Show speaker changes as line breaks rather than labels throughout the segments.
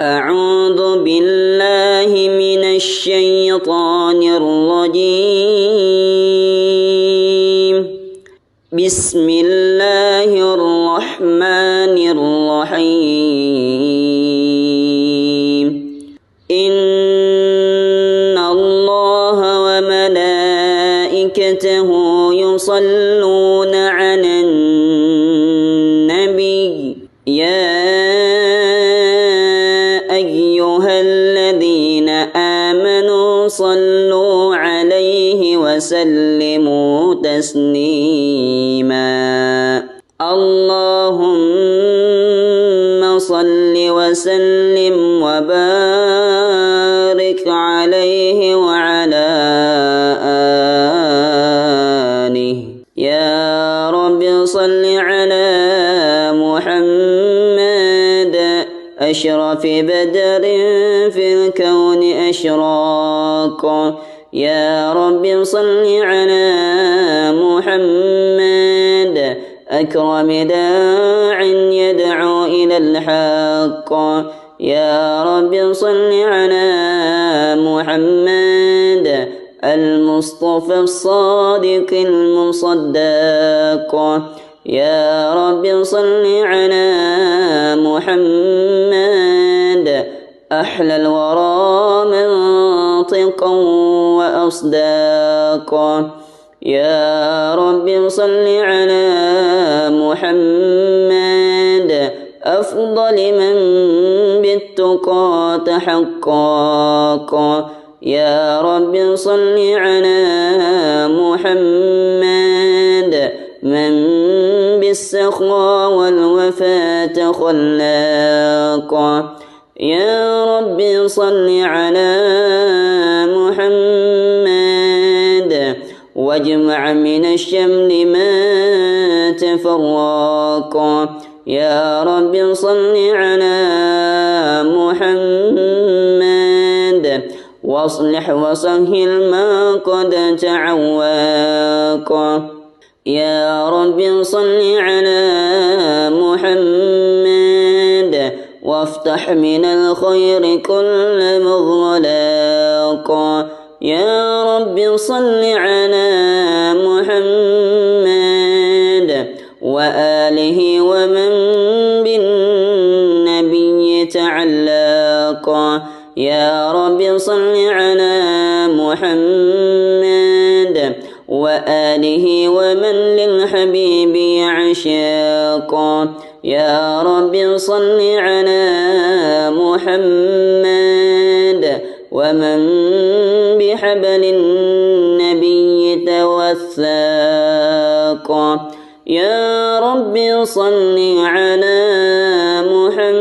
أعوذ بالله من الشيطان الرجيم. بسم الله الرحمن الرحيم. إن الله وملائكته يصلون على النبي يا أيها الذين آمنوا صلوا عليه وسلموا تسليما. اللهم صل وسلم وبارك عليه وعلى آله. يا رب صل على محمد أشرف بدر في الكون أشراق. يا رب صل على محمد أكرم داع يدعو إلى الحق. يا رب صل على محمد المصطفى الصادق المصدق. يا رب صل على محمد أحلى الورى منطقا وأصداقا. يا رب صل على محمد أفضل من بالتقى تحقق. يا رب صل على محمد من بالسخاء والوفاء تخلاق. يا رب صل على محمد واجمع من الشمل ما تفرق. يا رب صل على محمد واصلح وسهل ما قد تعوق. يا رب صل على محمد وافتح من الخير كل مغلاق. يا رب صل على محمد وآله ومن بالنبي تعلق. يا رب صل على محمد وآله ومن للحبيب عشاق. يا رب صل على محمد ومن بحبل النبي توثاق. يا رب صل على محمد.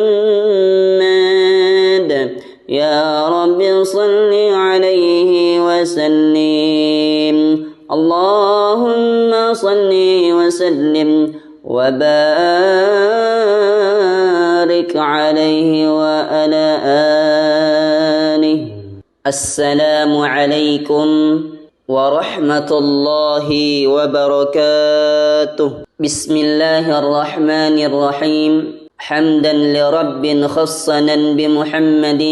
يا رب صل عليه وسلم. اللهم صل وسلم وبارك عليه وعلى آله. السلام عليكم ورحمة الله وبركاته. بسم الله الرحمن الرحيم. حمدا لرب خصنا بمحمد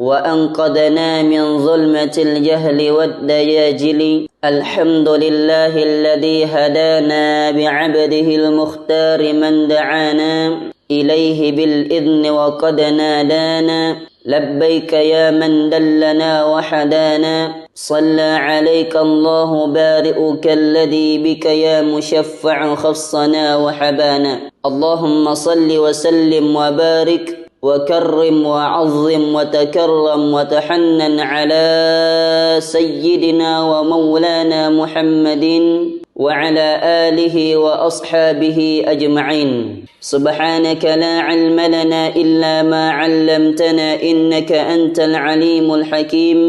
وأنقذنا من ظلمة الجهل والدياجل. الحمد لله الذي هدانا بعبده المختار من دعانا إليه بالإذن وقد نادانا. لبيك يا من دلنا وحدانا. صلى عليك الله بارئك الذي بك يا مشفع خصنا وحبانا. اللهم صل وسلم وبارك وكرم وعظم وتكرم وتحنن على سيدنا ومولانا محمد وعلى آله وأصحابه أجمعين. سبحانك لا علم لنا إلا ما علمتنا إنك أنت العليم الحكيم.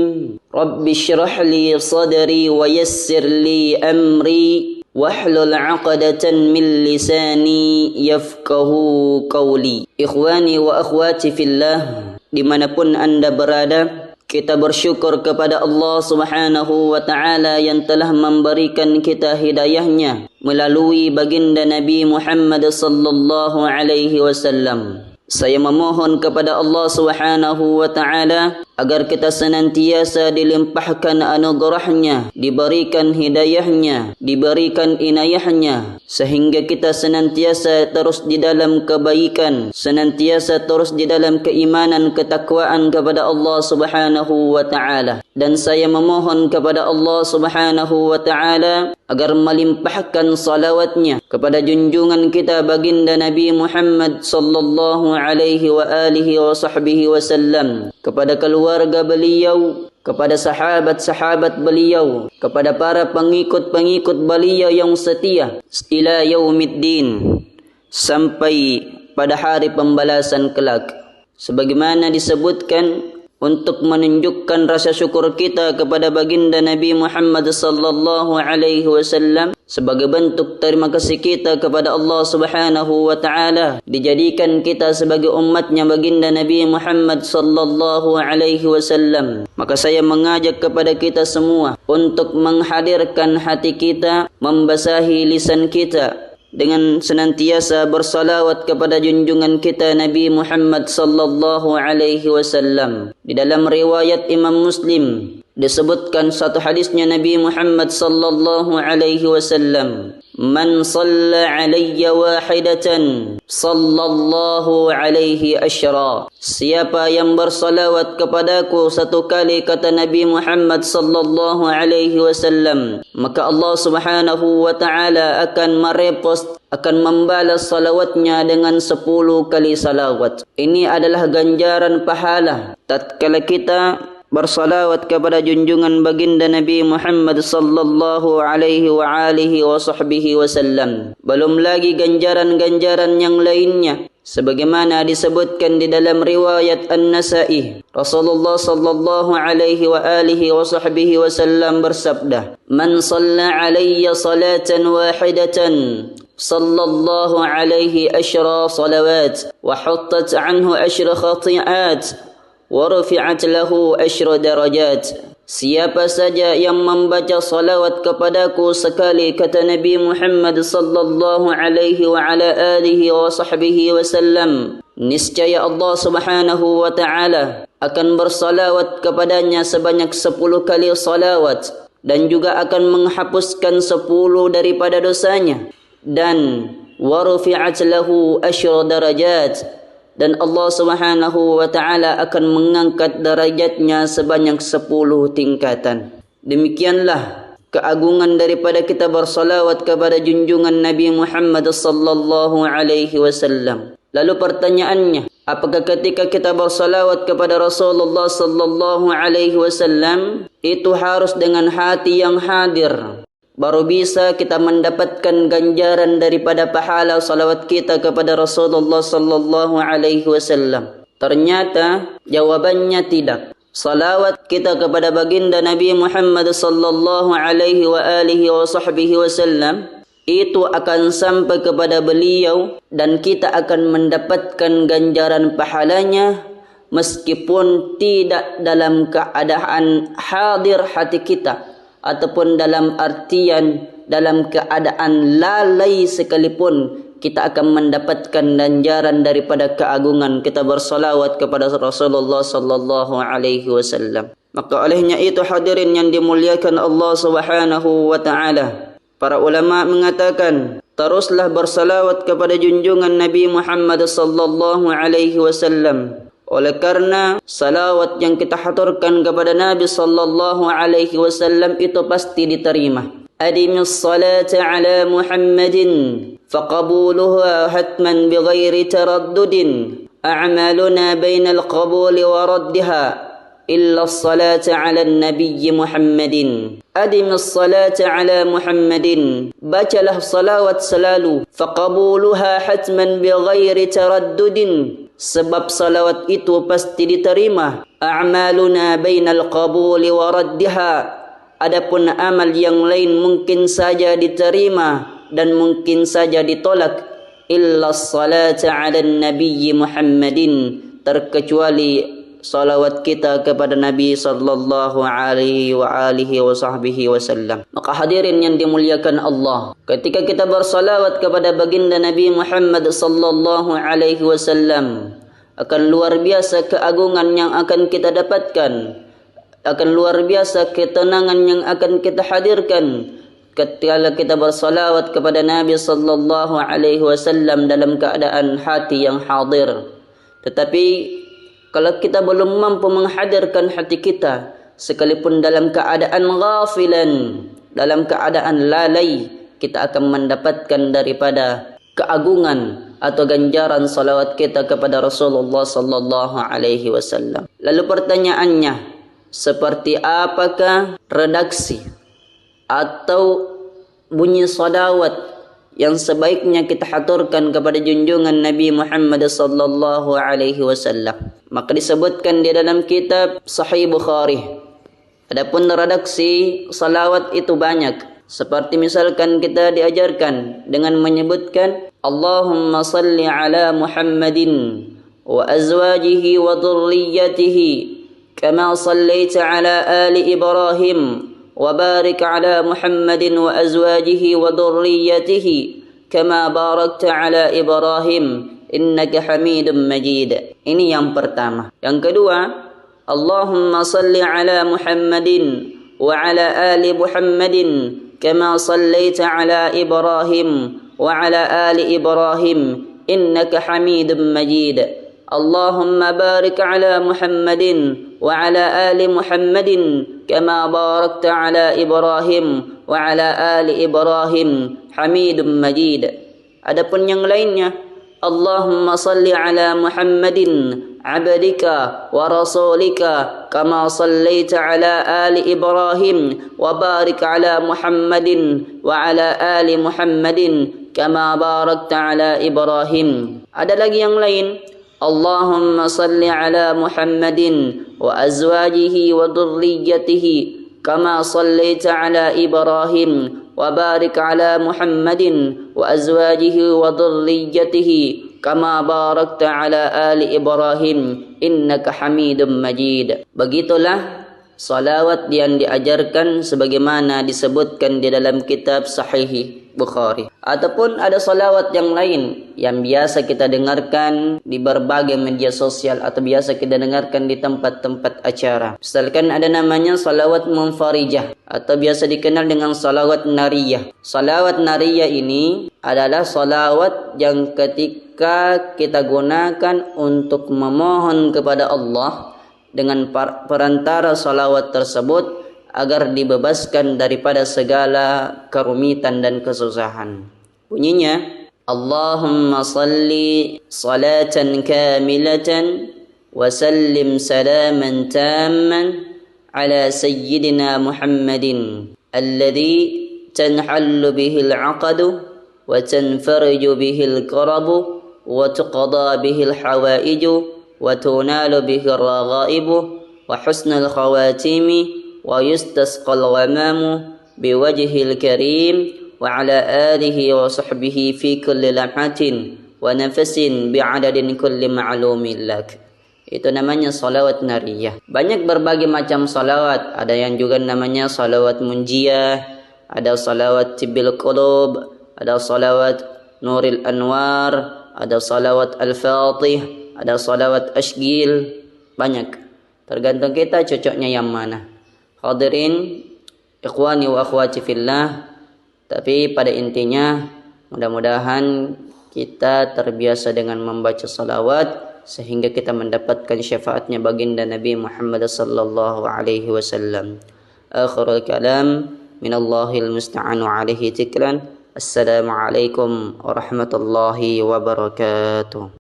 رب اشرح لي صدري ويسر لي أمري واحلل عقدة من لساني yafqahu qawli. Ikhwani wa akhwati fillah, dimanapun anda berada, kita bersyukur kepada Allah Subhanahu wa Ta'ala yang telah memberikan kita hidayahnya melalui baginda Nabi Muhammad sallallahu alaihi wasallam. Saya memohon kepada Allah Subhanahu wa Ta'ala agar kita senantiasa dilimpahkan anugerahnya, diberikan hidayahnya, diberikan inayahnya, sehingga kita senantiasa terus di dalam kebaikan, senantiasa terus di dalam keimanan, ketakwaan kepada Allah Subhanahu wa Ta'ala. Dan saya memohon kepada Allah Subhanahu wa Ta'ala agar melimpahkan salawatnya kepada junjungan kita baginda Nabi Muhammad sallallahu alaihi wa alihi wa sahbihi wasallam, kepada keluarga beliau, kepada sahabat-sahabat beliau, kepada para pengikut-pengikut beliau yang setia ila yaumiddin, sampai pada hari pembalasan kelak. Sebagaimana disebutkan, untuk menunjukkan rasa syukur kita kepada baginda Nabi Muhammad sallallahu alaihi wasallam, sebagai bentuk terima kasih kita kepada Allah Subhanahu wa Ta'ala, dijadikan kita sebagai umatnya baginda Nabi Muhammad sallallahu alaihi wasallam. Maka saya mengajak kepada kita semua untuk menghadirkan hati kita, membasahi lisan kita dengan senantiasa bersalawat kepada junjungan kita Nabi Muhammad sallallahu alaihi wasallam. Di dalam riwayat Imam Muslim disebutkan satu hadisnya Nabi Muhammad sallallahu alaihi wasallam, "Man shalla alayya wahidatan sallallahu alaihi asyra." Siapa yang bersalawat kepadaku satu kali, kata Nabi Muhammad sallallahu alaihi wasallam, maka Allah Subhanahu wa Ta'ala akan merepost, akan membalas salawatnya dengan 10 kali salawat. Ini adalah ganjaran pahala tatkala kita bersalawat kepada junjungan baginda Nabi Muhammad sallallahu alaihi wa alihi wa sahbihi wasallam. Belum lagi ganjaran-ganjaran yang lainnya, sebagaimana disebutkan di dalam riwayat An-Nasa'i, Rasulullah sallallahu alaihi wa alihi wa sahbihi wasallam bersabda, "Man shalla alayya salatan wahidatan sallallahu alaihi asyra salawat wa huttat anhu asyra khati'at wa rufi'at lahu asyra darajat." Siapa saja yang membaca salawat kepadaku sekali, kata Nabi Muhammad sallallahu alaihi wa ala alihi wa sahbihi wasallam, niscaya Allah Subhanahu wa Ta'ala akan bersalawat kepadanya sebanyak 10 kali salawat, dan juga akan menghapuskan 10 daripada dosanya, dan wa rufi'at lahu asyra darajat, dan Allah Subhanahu wa Ta'ala akan mengangkat derajatnya sebanyak 10 tingkatan. Demikianlah keagungan daripada kita bersalawat kepada junjungan Nabi Muhammad sallallahu alaihi wasallam. Lalu pertanyaannya, apakah ketika kita bersalawat kepada Rasulullah sallallahu alaihi wasallam itu harus dengan hati yang hadir, baru bisa kita mendapatkan ganjaran daripada pahala salawat kita kepada Rasulullah sallallahu alaihi wasallam? Ternyata jawabannya tidak. Salawat kita kepada baginda Nabi Muhammad sallallahu alaihi wa alihi wa sahbihi wasallam itu akan sampai kepada beliau, dan kita akan mendapatkan ganjaran pahalanya meskipun tidak dalam keadaan hadir hati kita, ataupun dalam artian dalam keadaan lalai sekalipun, kita akan mendapatkan ganjaran daripada keagungan kita bersalawat kepada Rasulullah sallallahu alaihi wasallam. Maka olehnya itu, hadirin yang dimuliakan Allah Subhanahu wa Ta'ala, para ulama mengatakan, teruslah bersalawat kepada junjungan Nabi Muhammad sallallahu alaihi wasallam. Oleh karena salawat yang kita haturkan kepada Nabi sallallahu alaihi wasallam itu pasti diterima. Adimis salata ala Muhammadin faqabuluha hatman bighairi taraddudin. A'maluna bainal qabuli wa raddiha illa salata ala nabiyyi Muhammadin. Adimis salata ala Muhammadin, bacalah salawat selalu, faqabuluha hatman bighairi taraddudin, sebab salawat itu pasti diterima. A'maluna bainal qabuli wa raddiha, adapun amal yang lain mungkin saja diterima dan mungkin saja ditolak. Illa salata ala nabiyyi Muhammadin, terkecuali salawat kita kepada Nabi sallallahu alaihi wa alihi wa sahbihi wasallam. Maka hadirin yang dimuliakan Allah, ketika kita bersalawat kepada baginda Nabi Muhammad sallallahu alaihi wasallam, akan luar biasa keagungan yang akan kita dapatkan, akan luar biasa ketenangan yang akan kita hadirkan ketika kita bersalawat kepada Nabi sallallahu alaihi wasallam dalam keadaan hati yang hadir. Tetapi kalau kita belum mampu menghadirkan hati kita, sekalipun dalam keadaan ghafilan, dalam keadaan lalai, kita akan mendapatkan daripada keagungan atau ganjaran salawat kita kepada Rasulullah sallallahu alaihi wasallam. Lalu pertanyaannya, seperti apakah redaksi atau bunyi salawat yang sebaiknya kita haturkan kepada junjungan Nabi Muhammad sallallahu alaihi wasallam? Maka disebutkan di dalam kitab Sahih Bukhari. Adapun redaksi salawat itu banyak. Seperti misalkan kita diajarkan dengan menyebutkan Allahumma salli ala Muhammadin wa azwajihi wa dhurriyyatihi kama sallaita ala ali Ibrahim wa barik ala Muhammadin wa azwajihi wa dhurriyyatihi kama barakta ala Ibrahim innaka Hamidum Majid. Ini yang pertama. Yang kedua, Allahumma salli ala Muhammadin wa ala ali Muhammadin kama sallaita ala Ibrahim wa ala ali Ibrahim innaka Hamidum Majid. Allahumma barik ala Muhammadin wa ala ali Muhammadin kama barakta ala Ibrahim wa ala ali Ibrahim Hamidum Majid. Adapun yang lainnya, Allahumma salli ala Muhammadin abdika wa rasulika kama sallaita ala ali Ibrahim wa barik ala Muhammadin wa ala ali Muhammadin kama barakta ala Ibrahim. Ada lagi yang lain, Allahumma salli ala Muhammadin wa azwajihi wa dhurriyyatihi kama sallaita ala Ibrahim wa barik ala Muhammadin wa azwajihi wa dhurriyyatihi kama barakta ala ali Ibrahim innaka Hamidum Majid. Begitulah salawat yang diajarkan sebagaimana disebutkan di dalam kitab Sahih Bukhari. Ataupun ada salawat yang lain yang biasa kita dengarkan di berbagai media sosial atau biasa kita dengarkan di tempat-tempat acara. Misalkan ada namanya salawat munfarijah atau biasa dikenal dengan salawat nariyah. Salawat nariyah ini adalah salawat yang ketika kita gunakan untuk memohon kepada Allah dengan perantara salawat tersebut agar dibebaskan daripada segala kerumitan dan kesusahan. Bunyinya, Allahumma salli salatan kamilatan wa sallim salaman tamman ala sayyidina Muhammadin alladhi tanhallu bihil aqadu wa tanfariju bihil karabu wa tuqada bihil hawaiiju wa tunalu bihil raghaibu wa husnul khawatimi wa yustasqal ghamamu biwajhil karim wa ala alihi wa sahbihi fi kulli lamhatin wa nafasin bi'adadin kulli ma'lumin lak. Itu namanya salawat nariyah. Banyak berbagai macam salawat. Ada yang juga namanya salawat munjiyah, ada salawat tibil qulub, ada salawat nuril anwar, ada salawat al-fatih, ada salawat ashgil. Banyak. Tergantung kita cocoknya yang mana. Hadirin ikhwani wa akhwati fillah, tapi pada intinya mudah-mudahan kita terbiasa dengan membaca salawat sehingga kita mendapatkan syafaatnya baginda Nabi Muhammad sallallahu alaihi wasallam. Akhirul kalam minallahil musta'anu alaihi tiklan. Assalamualaikum warahmatullahi wabarakatuh.